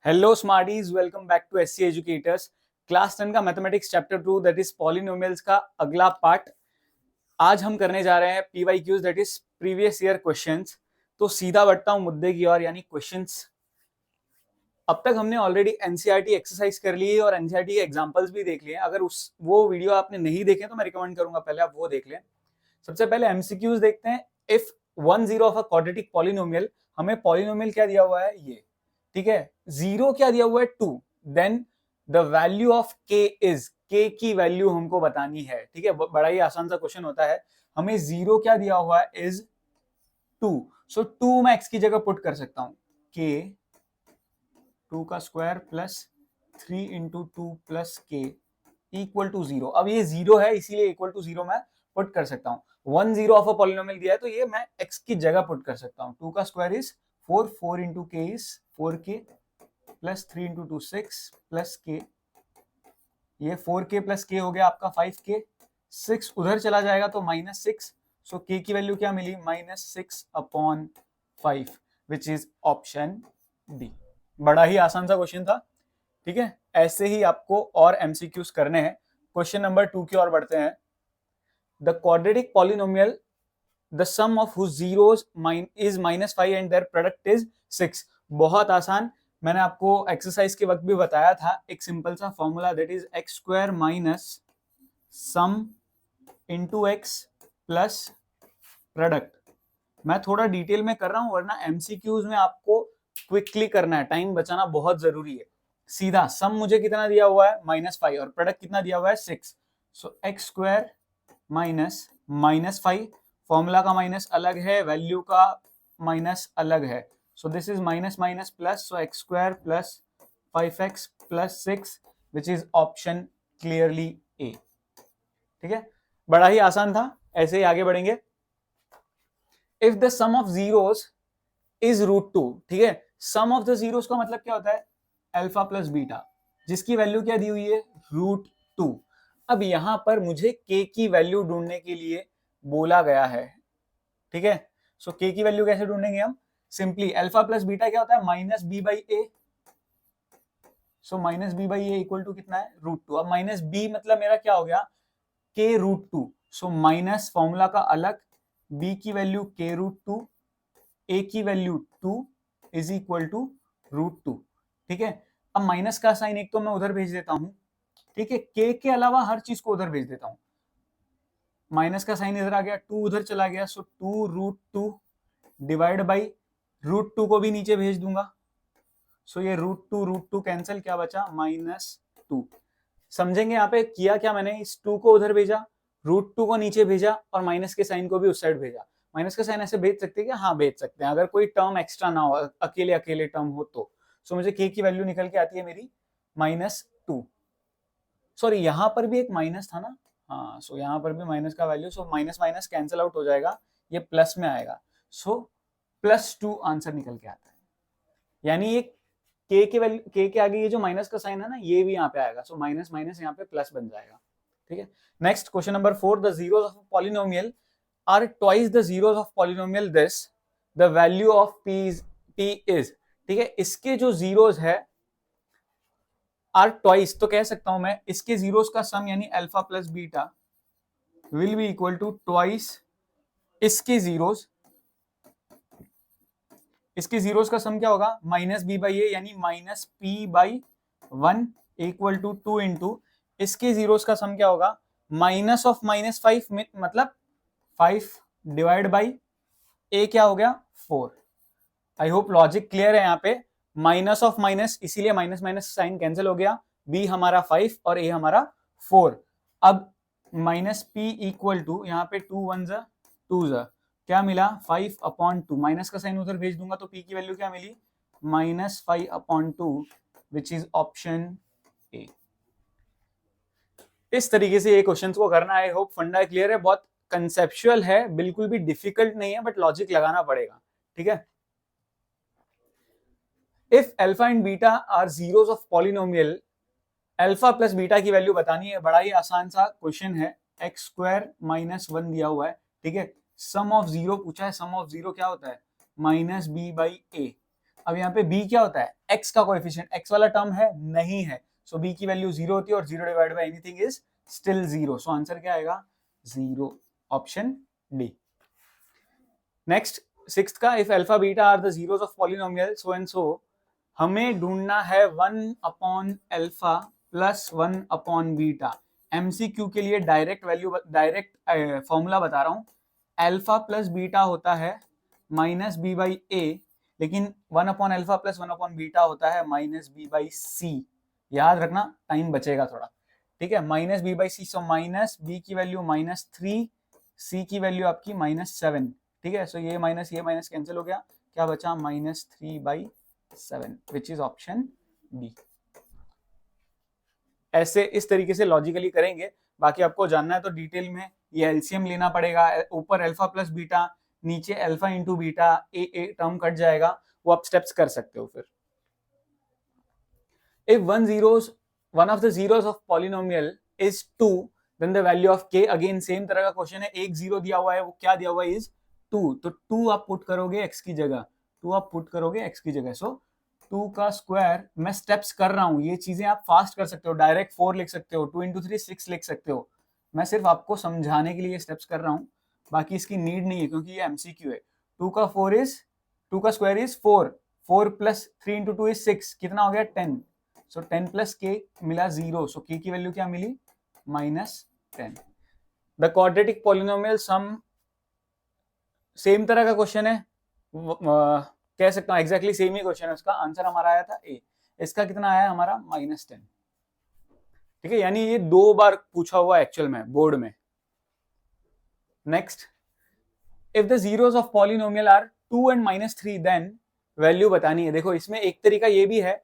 Hello smarties, welcome back to SC educators. Class 10 का mathematics chapter 2 that is polynomials का अगला part आज हम करने जा रहे हैं। PYQs that is previous year questions. तो सीधा बढ़ता हूं मुद्दे की ओर, यानी क्वेश्चंस। अब तक हमने ऑलरेडी एनसीईआरटी एक्सरसाइज कर ली है और एनसीईआरटी के एग्जांपल्स भी देख लिए। अगर उस वो वीडियो आपने नहीं देखे तो मैं रिकमेंड करूंगा पहले आप वो देख लें। सबसे पहले एमसीक्यूज देखते हैं। If 1 0 of a quadratic polynomial, हमें पॉलिनोमियल क्या दिया हुआ है ये, ठीक है। जीरो क्या दिया हुआ है 2, देन द वैल्यू ऑफ के इज, के की वैल्यू हमको बतानी है, ठीक है। बड़ा ही आसान सा क्वेश्चन होता है। हमें जीरो क्या दिया हुआ है इज 2, सो 2 मैं एक्स की जगह पुट कर सकता हूं, के 2 का स्क्वायर प्लस 3 इंटू 2 प्लस के इक्वल टू 0। अब ये 0 है इसीलिए इक्वल टू 0 मैं पुट कर सकता हूं। 1 0 ऑफ अ पॉलिनोमियल दिया है तो ये मैं x की जगह पुट कर सकता हूं। 2 का स्क्वायर इज 4, 4 इंटू के is 4k plus 3 into 2 6 plus के, ये 4k प्लस के हो गया आपका 5k। 6 उधर चला जाएगा तो -6, सो k की वैल्यू क्या मिली -6/5, विच इज ऑप्शन डी। बड़ा ही आसान सा क्वेश्चन था, ठीक है। ऐसे ही आपको और एमसीक्यूज करने हैं। क्वेश्चन नंबर 2 की ओर बढ़ते हैं। The quadratic polynomial the sum of whose zeros is -5 and their product is 6। बहुत आसान, मैंने आपको एक्सरसाइज के वक्त भी बताया था। एक सिंपल सा formula that is x square minus sum into x plus product. मैं थोड़ा डिटेल में कर रहा हूं वरना एमसीक्यूज में आपको क्विकली करना है, टाइम बचाना बहुत जरूरी है। सीधा सम मुझे कितना दिया हुआ है -5 और प्रोडक्ट कितना दिया हुआ है 6, so x square minus -5, formula का माइनस अलग है, वैल्यू का माइनस अलग है, so this is minus minus plus, so x square plus 5x plus 6 which is option clearly A, ठीक है। बड़ा ही आसान था, ऐसे ही आगे बढ़ेंगे। If the sum of zeros is √2, ठीक है। सम ऑफ द जीरोस का मतलब क्या होता है अल्फा प्लस बीटा, जिसकी वैल्यू क्या दी हुई है √2। अब यहां पर मुझे k की वैल्यू ढूंढने के लिए बोला गया है, ठीक है। सो k की वैल्यू कैसे ढूंढेंगे हम, सिंपली अल्फा प्लस बीटा क्या होता है -b/a, so -b/a equal to कितना है √2। अब -b मतलब मेरा क्या हो गया k √2, सो माइनस फॉर्मूला का अलग, b की वैल्यू k √2, a की वैल्यू 2 इज इक्वल टू √2, ठीक है। अब माइनस का साइन एक तो मैं उधर भेज देता हूं, ठीक है। k के अलावा हर चीज को उधर भेज देता हूं। माइनस का साइन इधर आ गया, 2 उधर चला गया, सो 2√2 डिवाइड बाई √2 को भी नीचे भेज दूंगा, सो ये √2 कैंसिल, क्या बचा -2। समझेंगे यहाँ पे किया क्या मैंने, इस 2 को उधर भेजा, √2 को नीचे भेजा और माइनस के साइन को भी उस साइड भेजा। माइनस का साइन ऐसे भेज सकते हैं क्या, हाँ भेज सकते हैं, अगर कोई टर्म एक्स्ट्रा ना हो, अकेले अकेले टर्म हो तो। सो मुझे k की वैल्यू निकल के आती है मेरी -2। सॉरी यहाँ पर भी एक माइनस था ना, हाँ, सो यहाँ पर भी माइनस का value, so minus minus cancel out हो जाएगा, ये प्लस में आएगा, सो +2 आंसर निकल के आता है। यानी ये k के वैल्यू, k के आगे ये जो माइनस का साइन है ना, ये भी यहाँ पे आएगा, सो माइनस माइनस यहाँ पे प्लस बन जाएगा, ठीक है। Next question number 4, the zeros of polynomial are twice the zeros of polynomial this, the value of p is, ठीक है। इसके जो जीरोस है आर ट्वाइस, तो कह सकता हूं मैं इसके जीरोस का सम यानी alpha plus beta will be equal to twice इसके जीरोस। इसके जीरोस का सम क्या होगा -b/a यानी -p/1 इक्वल टू 2 इंटू इसके जीरोस का सम क्या होगा माइनस ऑफ -5 मतलब 5 डिवाइड बाई a क्या हो गया 4। आई होप लॉजिक क्लियर है यहाँ पे। माइनस ऑफ माइनस, इसीलिए माइनस माइनस साइन कैंसिल हो गया, b हमारा 5 और a हमारा 4। अब -p इक्वल टू यहाँ पे 2 1 2 क्या मिला 5/2, माइनस का साइन उधर भेज दूंगा तो p की वैल्यू क्या मिली -5/2 विच इज ऑप्शन ए। इस तरीके से ये क्वेश्चंस को करना, आई होप फंडा क्लियर है। बहुत कंसेप्चुअल है, बिल्कुल भी डिफिकल्ट नहीं है, बट लॉजिक लगाना पड़ेगा, ठीक है। If alpha and beta are zeros of polynomial, alpha plus beta की वैल्यू बतानी है। बड़ा ही आसान सा क्वेश्चन है, एक्स स्क्वायर -1 दिया हुआ है, ठीक है। सम ऑफ जीरो पूछा है, सम ऑफ जीरो क्या होता है -b/a, अब यहाँ पे b क्या होता है, x का कोएफिशिएंट, x वाला टर्म है नहीं है, सो b की वैल्यू 0 होती है और 0 divide by anything is still 0, so answer क्या आएगा 0, ऑप्शन डी। नेक्स्ट सिक्स्थ का, if alpha beta are the zeros of polynomial so and so, हमें ढूंढना है 1 upon alpha plus 1 upon beta. MCQ के लिए डायरेक्ट वैल्यू, डायरेक्ट फॉर्मूला बता रहा हूं, अल्फा प्लस बीटा होता है माइनस बी बाई ए, लेकिन 1 upon alpha plus 1 upon beta होता है माइनस बी बाई सी। याद रखना, टाइम बचेगा थोड़ा, ठीक है, minus b by C, so minus B की वैल्यू -3, सी की वैल्यू आपकी -7, ठीक है, सो ये माइनस कैंसिल हो गया, क्या बचा -3/7, विच इज ऑप्शन बी। ऐसे इस तरीके से लॉजिकली करेंगे, बाकी आपको जानना है तो डिटेल में ये एलसीएम लेना पड़ेगा, ऊपर अल्फा प्लस बीटा, नीचे alpha into beta, a term cut जाएगा, वो आप स्टेप्स कर सकते हो फिर। If one of the zeros of polynomial is 2, then the value of k, again same तरह का क्वेश्चन है, एक जीरो दिया हुआ है, वो क्या दिया हुआ है इज 2, तो 2 आप पुट करोगे x की जगह, 2 आप पुट करोगे x की जगह, सो 2 का स्क्वायर, मैं स्टेप्स कर रहा हूं, ये चीजें आप फास्ट कर सकते हो, डायरेक्ट 4 लिख सकते हो, 2 into 3 6 लिख सकते हो, मैं सिर्फ आपको समझाने के लिए स्टेप्स कर रहा हूं, बाकी इसकी नीड नहीं है क्योंकि ये एमसीक्यू है। 2 का square is 4 plus 3 into 2 is 6, कितना हो गया 10, सो 10 प्लस के मिला 0, सो के की वैल्यू क्या मिली -10। The quadratic polynomial sum, same तरह का क्वेश्चन है, कह सकता हूं एग्जैक्टली सेम ही क्वेश्चन है, उसका आंसर हमारा आया था ए, इसका कितना आया हमारा -10, ठीक है, यानी ये 2 बार पूछा हुआ एक्चुअल में बोर्ड में। Next, if the zeros of polynomial are 2 and -3 then value बतानी है। देखो इसमें एक तरीका ये भी है,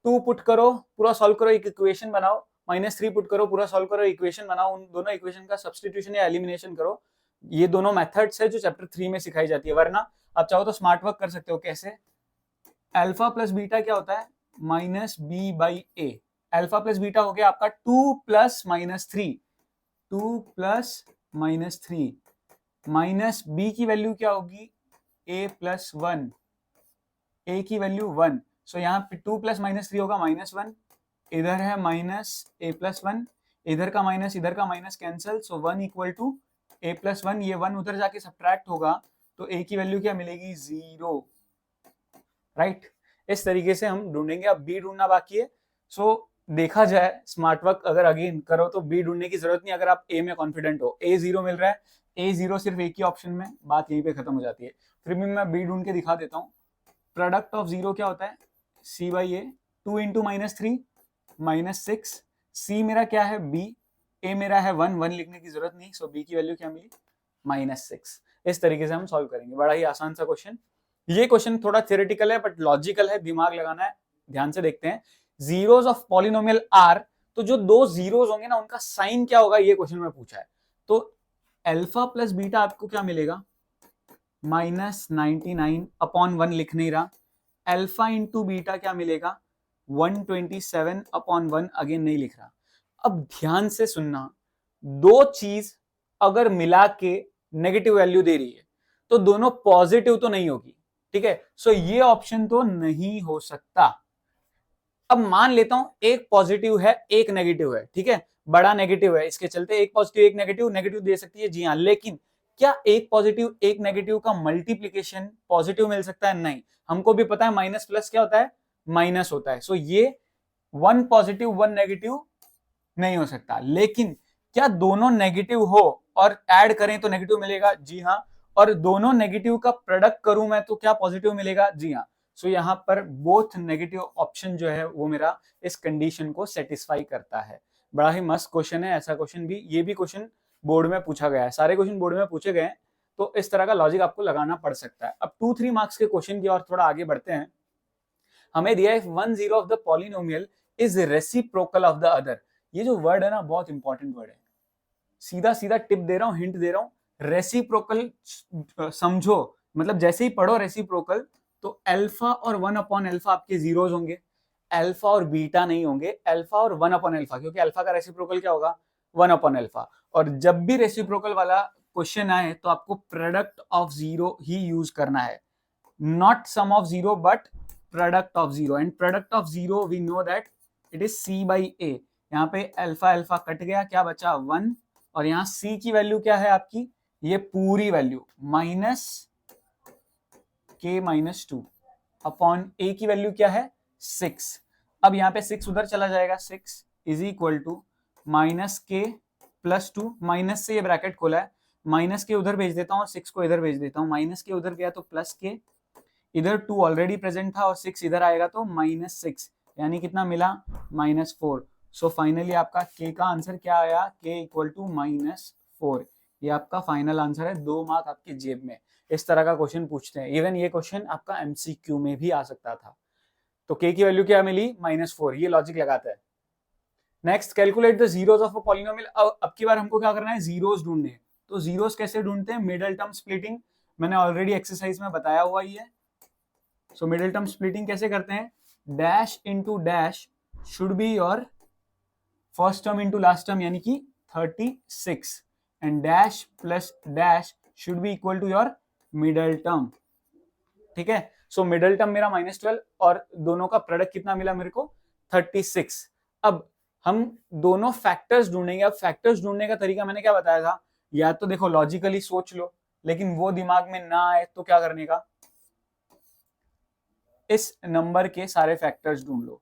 2 पुट करो, पूरा सॉल्व करो, एक इक्वेशन बनाओ, -3 पुट करो, पूरा सॉल्व करो, इक्वेशन बनाओ, उन दोनों इक्वेशन का सब्स्टिट्यूशन या एलिमिनेशन करो। ये दोनों मेथड्स है जो चैप्टर 3 में सिखाई जाती है, वरना आप चाहो तो स्मार्ट वर्क कर सकते हो। कैसे, अल्फा प्लस बीटा क्या होता है -b/a, अल्फा प्लस बीटा हो गया आपका 2 प्लस -3, 2 प्लस -3 माइनस b की वैल्यू क्या होगी a प्लस 1, a की वैल्यू 1, सो यहाँ पे 2 प्लस -3 होगा -1, इधर है -a+1, इधर का माइनस इधर का minus cancel, so 1 equal to a+1, ये 1 उधर जाके सब्ट्रैक्ट होगा तो a की वैल्यू क्या मिलेगी 0, राइट। इस तरीके से हम ढूंढेंगे, अब b ढूंढना बाकी है, सो देखा जाए स्मार्ट वर्क अगर अगेन करो तो b ढूंढने की जरूरत नहीं, अगर आप a में कॉन्फिडेंट हो, a 0 मिल रहा है, a 0 सिर्फ एक ही ऑप्शन में, बात यहीं पे खत्म हो जाती है। फिर भी मैं b ढूंढ के दिखा देता हूँ। प्रोडक्ट ऑफ 0 क्या होता है c/a, 2 into -3 -6, c मेरा क्या है b, a मेरा है 1 लिखने की जरूरत नहीं, सो b की वैल्यू क्या मिली -6। इस तरीके से हम सॉल्व करेंगे, बड़ा ही आसान सा क्वेश्चन। ये क्वेश्चन थोड़ा थियोरेटिकल है बट लॉजिकल है, दिमाग लगाना है। ध्यान से देखते हैं, जीरोस ऑफ पॉलिनोमियल आर, तो जो 2 जीरोस होंगे ना उनका साइन क्या होगा, ये क्वेश्चन में पूछा है। तो अल्फा प्लस बीटा आपको क्या मिलेगा -99 अपॉन 1 लिख नहीं रहा, अल्फा इंटू बीटा क्या मिलेगा 127 अपॉन 1, अगेन नहीं लिख रहा। अब ध्यान से सुनना, 2 चीज अगर मिला के नेगेटिव वैल्यू दे रही है तो दोनों पॉजिटिव तो नहीं होगी, ठीक है, सो ये ऑप्शन तो नहीं हो सकता। अब मान लेता हूं एक पॉजिटिव है एक नेगेटिव है, ठीक है, बड़ा नेगेटिव है, इसके चलते एक पॉजिटिव एक नेगेटिव दे सकती है, जी हाँ, लेकिन क्या एक पॉजिटिव एक नेगेटिव का मल्टीप्लीकेशन पॉजिटिव मिल सकता है, नहीं। हमको भी पता है माइनस प्लस क्या होता है, माइनस होता है, सो ये 1 पॉजिटिव 1 नेगेटिव नहीं हो सकता। लेकिन क्या दोनों नेगेटिव हो और ऐड करें तो नेगेटिव मिलेगा, जी हाँ, और दोनों नेगेटिव का प्रोडक्ट करूं मैं तो क्या पॉजिटिव मिलेगा, जी हाँ। सो यहाँ पर बोथ नेगेटिव ऑप्शन जो है वो मेरा इस कंडीशन को सेटिस्फाई करता है। बड़ा ही मस्त क्वेश्चन है, ऐसा क्वेश्चन भी, ये भी क्वेश्चन बोर्ड में पूछा गया है, सारे क्वेश्चन बोर्ड में पूछे गए हैं, तो इस तरह का लॉजिक आपको लगाना पड़ सकता है। अब 2-3 मार्क्स के क्वेश्चन की और थोड़ा आगे बढ़ते हैं। हमें दिया है 1 0 of the polynomial is reciprocal of the other. ये जो वर्ड है ना बहुत इंपॉर्टेंट वर्ड है, सीधा सीधा टिप दे रहा हूं, हिंट दे रहा हूं। रेसिप्रोकल समझो, मतलब जैसे ही पढ़ो रेसिप्रोकल तो अल्फा और 1 अपॉन अल्फा आपके जीरोस होंगे, अल्फा और बीटा नहीं होंगे, अल्फा और 1 अपॉन अल्फा, क्योंकि अल्फा का रेसिप्रोकल क्या होगा 1 अपॉन अल्फा। और जब भी रेसिप्रोकल वाला क्वेश्चन आए तो आपको प्रोडक्ट ऑफ जीरो ही यूज करना है, not sum of zero but product of zero, and product of zero we know that it is C by A. यहाँ पे अल्फा अल्फा कट गया, क्या बचा 1, और यहाँ सी की वैल्यू क्या है आपकी, ये पूरी वैल्यू माइनस के माइनस 2 अपॉन ए की वैल्यू क्या है 6। अब यहाँ पे 6 उधर चला जाएगा, 6 इज इक्वल टू माइनस के प्लस 2, माइनस से ये ब्रैकेट खोला है, माइनस के उधर भेज देता हूँ, 6 को इधर भेज देता हूँ, माइनस के उधर गया तो प्लस के, इधर 2 ऑलरेडी प्रेजेंट था और 6 इधर आएगा तो -6, यानी कितना मिला -4। सो फाइनली आपका के का आंसर क्या आया, के इक्वल टू -4। ये आपका फाइनल आंसर है, 2 मार्क आपके जेब में। इस तरह का क्वेश्चन पूछते हैं, इवन ये क्वेश्चन आपका एमसीक्यू में भी आ सकता था। तो के की वैल्यू क्या मिली -4, ये लॉजिक लगाता है। Next, calculate the zeros of a polynomial. अब की बार हमको क्या करना है, जीरोस ढूंढने हैं। तो जीरोस कैसे ढूंढते हैं, मिडिल टर्म स्प्लिटिंग, मैंने ऑलरेडी एक्सरसाइज में बताया हुआ ही है। सो मिडिल टर्म स्प्लिटिंग कैसे करते हैं, dash into dash should be your first term into last term, यानी कि 36, and dash plus dash should be equal to your middle term. ठीक है, सो मिडिल टर्म मेरा -12 और दोनों का प्रोडक्ट कितना मिला मेरे को 36। अब हम दोनों फैक्टर्स ढूंढेंगे। अब फैक्टर्स ढूंढने का तरीका मैंने क्या बताया था, या तो देखो लॉजिकली सोच लो, लेकिन वो दिमाग में ना आए तो क्या करने का, इस नंबर के सारे फैक्टर्स ढूंढ लो।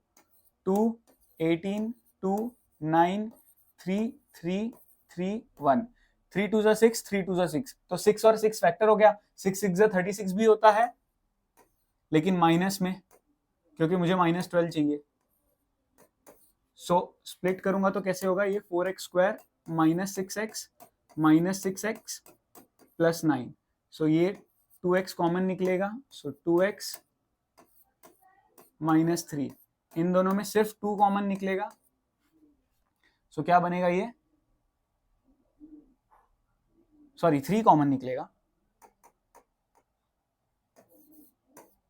2, 18, 2, 9, 3, 3, 3, 1, 3 2 जा 6, 3 2 जा 6, तो 6 और 6 फैक्टर हो गया, 6 6 जा 36 भी होता है, लेकिन माइनस में, क्योंकि मुझे -12 चाहिए। सो स्प्लिट करूंगा तो कैसे होगा, ये 4x² -6x प्लस 9। सो ये 2x कॉमन निकलेगा, सो 2x -3, इन दोनों में सिर्फ 2 कॉमन निकलेगा। सो क्या बनेगा, ये 3 कॉमन निकलेगा।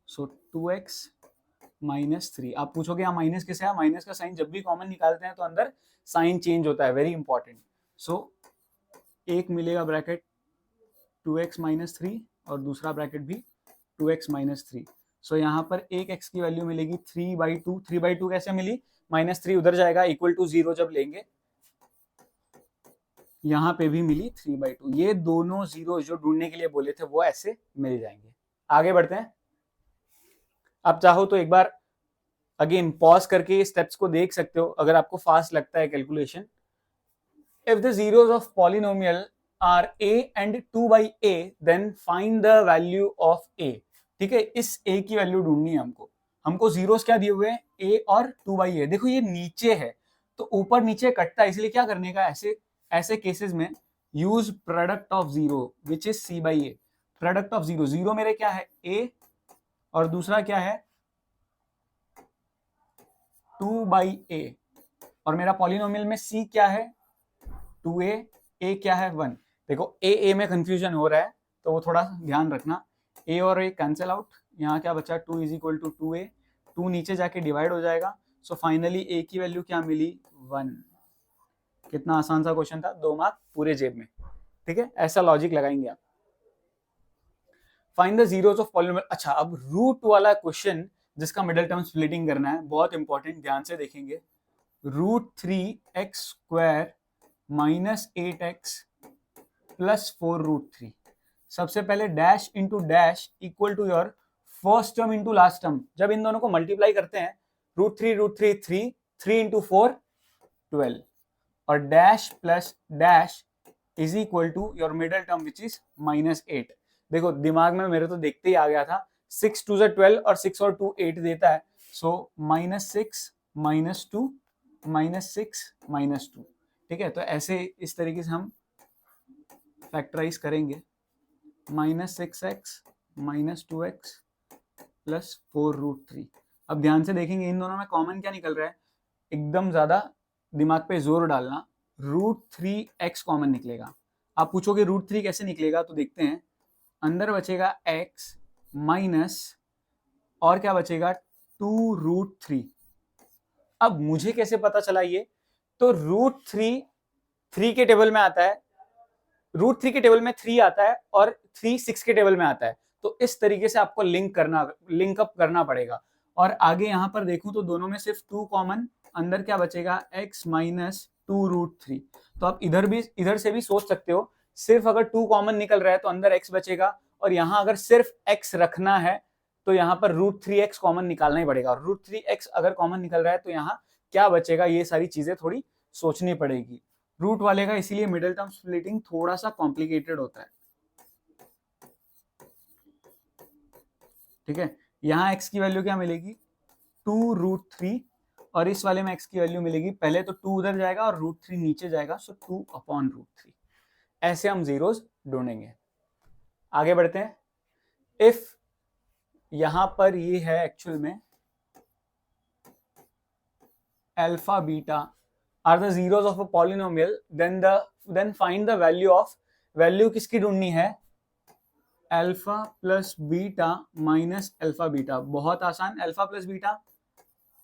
सो 2x -3। आप पूछोगे यहाँ माइनस कैसे है, माइनस का साइन जब भी कॉमन निकालते हैं तो अंदर साइन चेंज होता है, वेरी इंपॉर्टेंट। सो एक मिलेगा ब्रैकेट 2x -3 और दूसरा ब्रैकेट भी 2x -3। सो यहाँ पर एक x की वैल्यू मिलेगी 3/2। 3/2 कैसे मिली, -3 उधर जाएगा, इक्वल टू 0 जब लेंगे, यहाँ पे भी मिली 3/2। ये दोनों जीरो जो ढूंढने के लिए बोले थे वो ऐसे मिल जाएंगे। आगे बढ़ते हैं। आप चाहो तो एक बार अगेन पॉज करके स्टेप्स को देख सकते हो अगर आपको फास्ट लगता है calculation. If the zeros of polynomial are a and 2/a, then find the value of a। ठीक है, इस a की वैल्यू ढूंढनी है हमको जीरोस क्या दिए हुए हैं, a और 2/a। देखो ये नीचे है तो ऊपर नीचे कटता है, इसलिए क्या करने का, ऐसे केसेस में use product of zero which is c/a। Product of zero, zero मेरे क्या है a और दूसरा क्या है 2/a, और मेरा पॉलिनोमियल में c क्या है 2a, a क्या है 1। देखो a में कंफ्यूजन हो रहा है तो वो थोड़ा ध्यान रखना, a और a कैंसिल आउट, यहाँ क्या बचा 2 = 2a, 2 नीचे जाके डिवाइड हो जाएगा। सो फाइनली a की वैल्यू क्या मिली 1। कितना आसान सा क्वेश्चन था, 2 मार्क पूरे जेब में। ठीक है, ऐसा लॉजिक लगाएंगे आप। Find the zeros of polynomial. अच्छा, अब रूट वाला क्वेश्चन जिसका मिडिल टर्म स्प्लिटिंग करना है, बहुत इंपॉर्टेंट, ध्यान से देखेंगे। √3x² -8x plus 4√3। सबसे पहले dash into dash equal to your first term into last term. जब इन दोनों को मल्टीप्लाई करते हैं, √3 3, 3 इंटू 4 12, और dash plus dash is equal to your middle term which is -8। देखो दिमाग में मेरे तो देखते ही आ गया था, 6 2 = 12 और 6 और 2 8 देता है। सो -6 -2 -6 -2। ठीक है, तो ऐसे इस तरीके से हम फैक्टराइज करेंगे। -6x -2x plus 4√3। अब ध्यान से देखेंगे इन दोनों में कॉमन क्या निकल रहा है, एकदम ज्यादा दिमाग पे जोर डालना, √3x कॉमन निकलेगा। आप पूछोगे √3 कैसे निकलेगा, तो देखते हैं। अंदर बचेगा x माइनस और क्या बचेगा 2√3। अब मुझे कैसे पता चला ये, तो √3 के टेबल में आता है, √3 के टेबल में 3 आता है और 3 6 के टेबल में आता है। तो इस तरीके से आपको लिंक अप करना पड़ेगा। और आगे यहाँ पर देखूं तो दोनों में सिर्फ 2 कॉमन, अंदर क्या बचेगा x माइनस 2√3। तो आप इधर से भी सोच सकते हो, सिर्फ अगर 2 कॉमन निकल रहा है तो अंदर x बचेगा, और यहाँ अगर सिर्फ x रखना है तो यहाँ पर √3x कॉमन निकालना ही पड़ेगा। और √3x अगर कॉमन निकल रहा है तो यहाँ क्या बचेगा, ये सारी चीजें थोड़ी सोचनी पड़ेगी रूट वाले का, इसीलिए मिडिल टर्म स्प्लिटिंग थोड़ा सा कॉम्प्लिकेटेड होता है। ठीक है, यहाँ x की वैल्यू क्या मिलेगी 2√3, और इस वाले में x की वैल्यू मिलेगी, पहले तो 2 उधर जाएगा और √3 नीचे जाएगा, सो 2/√3। ऐसे हम जीरोस ढूंढेंगे। आगे बढ़ते हैं। इफ यहां पर ये है एक्चुअल में alpha beta are the zeros of a polynomial, then find the value of, value किसकी ढूंढनी है, alpha plus beta minus alpha beta. बहुत आसान, alpha plus beta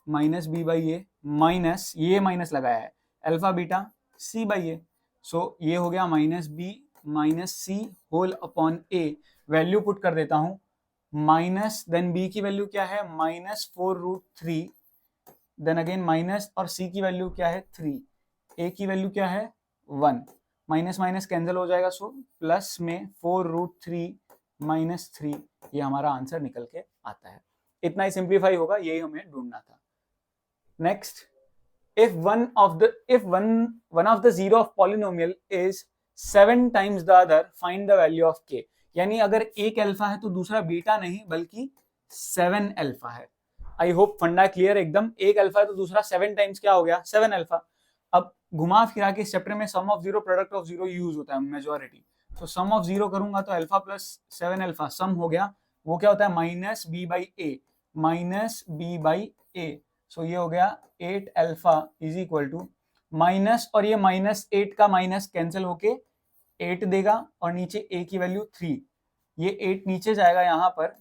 minus b by a, minus ये माइनस लगाया है, alpha beta c by a, so ये हो गया minus b minus c whole upon a. Value put कर देता हूं, माइनस, देन बी की वैल्यू क्या है -4√3, देन अगेन माइनस, और सी की वैल्यू क्या है 3, ए की वैल्यू क्या है 1, माइनस माइनस कैंसिल हो जाएगा, सो प्लस में 4√3 माइनस 3, ये हमारा आंसर निकल के आता है। इतना ही सिंप्लीफाई होगा, यही हमें ढूंढना था। Next, if one of the zero of polynomial is 7 times the other, find the value of k। यानी अगर एक अल्फा है तो दूसरा बीटा नहीं बल्कि 7 अल्फा है। आई होप फंडा क्लियर एकदम। एक अल्फा है तो दूसरा 7 टाइम्स क्या हो गया 7 अल्फा। अब घुमा फिरा के इस चैप्टर में sum of zero product of zero use होता है मेजोरिटी, तो सम ऑफ जीरो करूंगा तो अल्फा प्लस 7 अल्फा सम हो गया, वो क्या होता है minus b by a, so ये हो गया 8 alpha is equal to minus, और ये -8 का माइनस कैंसिल होके 8 देगा, और नीचे a की वैल्यू 3, ये 8 नीचे जाएगा यहाँ पर,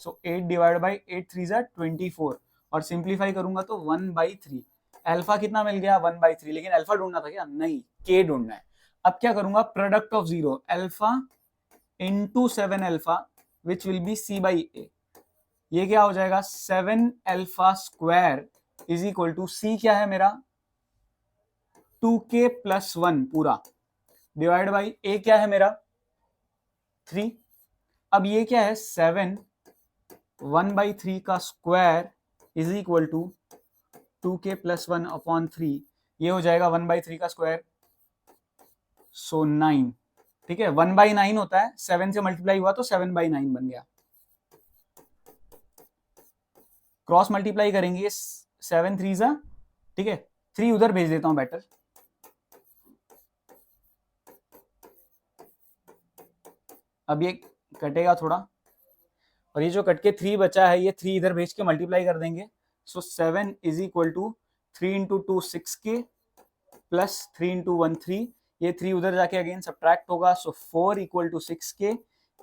सो 8 डिवाइड बाई 8 3 ज़ा 24, और सिंप्लीफाई करूंगा तो 1/3। अल्फा कितना मिल गया 1/3, लेकिन अल्फा ढूंढना था क्या, नहीं के ढूंढना है। अब क्या करूंगा, product of zero alpha into 7 alpha which will be c by A, ये क्या हो जाएगा 7 alpha square is equal to C क्या है मेरा 2k प्लस 1 पूरा, डिवाइड बाई ए क्या है मेरा 3। अब ये क्या है 7 1/3 का square is equal to 2k plus 1 upon 3, ये हो जाएगा 1/3 का स्क्वायर, सो 9। ठीक है, 1/9 होता है, 7 से मल्टीप्लाई हुआ तो 7/9 बन गया। क्रॉस मल्टीप्लाई करेंगे 7 3 ज़ा, ठीक है 3 उधर भेज देता हूं बेटर, अब ये कटेगा थोड़ा, और ये जो कट के 3 बचा है ये 3 इधर भेज के मल्टीप्लाई कर देंगे, so 7 is equal to 3 into 2 6k plus 3 into 1 3, ये 3 उधर जाके अगेन सब्ट्रैक्ट होगा, so 4 equal to 6k,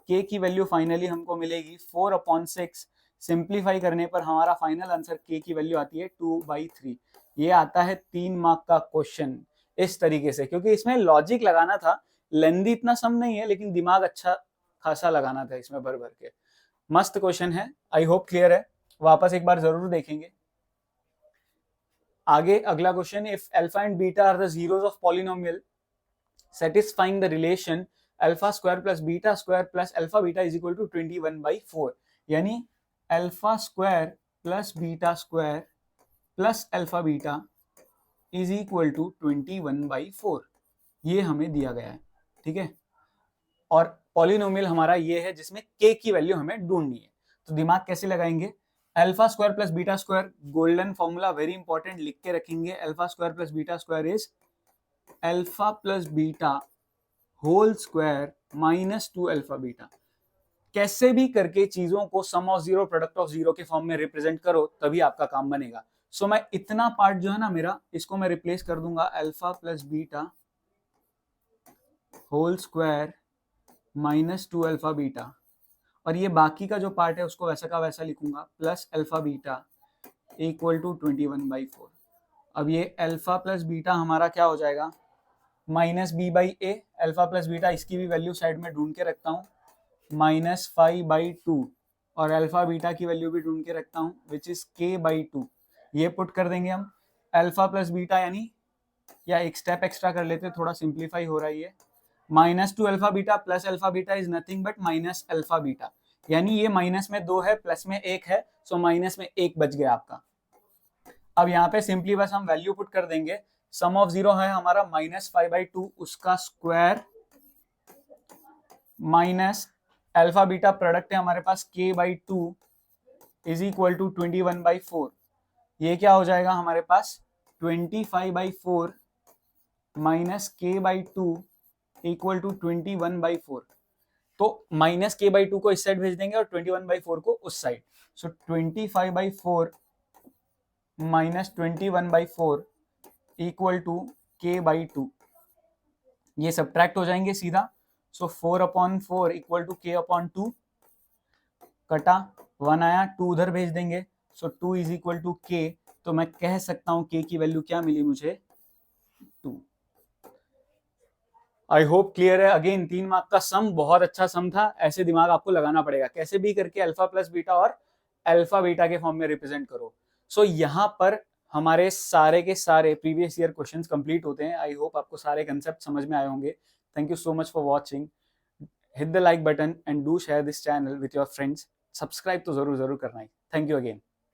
k की वैल्यू फाइनली हमको मिलेगी 4/6। सिंप्लीफाई करने पर हमारा फाइनल आंसर k की वैल्यू आती है 2/3। ये आता है 3 मार्क का क्वेश्चन इस तरीके से, क्योंकि इसमें लॉजिक लगाना था, लेंदी इतना सम नहीं है लेकिन दिमाग अच्छा खासा लगाना था इसमें भर भर के। मस्त क्वेश्चन है, आई होप क्लियर है, वापस एक बार जरूर देखेंगे। आगे अगला question, if alpha and beta are the zeros of polynomial satisfying the relation alpha square plus beta square plus alpha beta is equal to 21/4, यानी alpha square plus beta square plus alpha beta is equal to 21/4, ये हमें दिया गया है। ठीक है, और polynomial हमारा ये है जिसमें k की वैल्यू हमें ढूंढनी है, तो दिमाग कैसे लगाएंगे, alpha square plus beta square, golden formula very important, लिख के रखेंगे, alpha square plus beta square is alpha plus beta whole square minus 2 alpha beta. कैसे भी करके चीजों को sum of zero product of zero के फॉर्म में रिप्रेजेंट करो, तभी आपका काम बनेगा। सो मैं इतना पार्ट जो है ना मेरा, इसको मैं रिप्लेस कर दूंगा alpha plus beta whole square minus 2 alpha beta, और ये बाकी का जो पार्ट है उसको वैसा का वैसा लिखूंगा, plus alpha beta equal to 21/4। अब ये अल्फा प्लस बीटा हमारा क्या हो जाएगा minus b by a, alpha plus beta इसकी भी वैल्यू साइड में ढूंढ के रखता हूँ, -5/2 और अल्फा बीटा की वैल्यू भी ढूंढ के रखता हूँ विच इज k/2। ये पुट कर देंगे हम, अल्फा प्लस बीटा यानी, या एक स्टेप एक्स्ट्रा कर लेते, थोड़ा सिंप्लीफाई हो रहा है ये, -2 alpha beta plus alpha beta is nothing but minus alpha beta, यानी ये माइनस में 2 है प्लस में 1 है, सो माइनस में 1 बच गया आपका। अब यहाँ पे सिंपली बस हम वैल्यू पुट कर देंगे, सम ऑफ जीरो है हमारा -5/2 उसका square minus alpha beta product है हमारे पास k/2 इज इक्वल टू 21/4। ये क्या हो जाएगा हमारे पास 25/4 माइनस k/2 इक्वल टू 21/4। तो माइनस k/2 को इस साइड भेज देंगे और 21/4 को उस side, so 25/4 minus 21/4 equal to k/2। ये सब्ट्रैक्ट हो जाएंगे सीधा, सो 4/4 इक्वल टू k/2, कटा 1 आया, 2 उधर भेज देंगे, सो 2 इज इक्वल टू k। तो मैं कह सकता हूं k की वैल्यू क्या मिली मुझे, 2। आई होप क्लियर है। अगेन 3 मार्क का सम बहुत अच्छा सम था, ऐसे दिमाग आपको लगाना पड़ेगा, कैसे भी करके अल्फा प्लस बीटा और अल्फा बीटा के फॉर्म में रिप्रेजेंट करो। सो यहाँ पर हमारे सारे के सारे प्रीवियस ईयर क्वेश्चंस कंप्लीट होते हैं। आई होप आपको सारे कंसेप्ट समझ में आए होंगे। Thank you so much for watching. Hit the like button and do share this channel with your friends. Subscribe तो जरूर करना ही। Thank you again.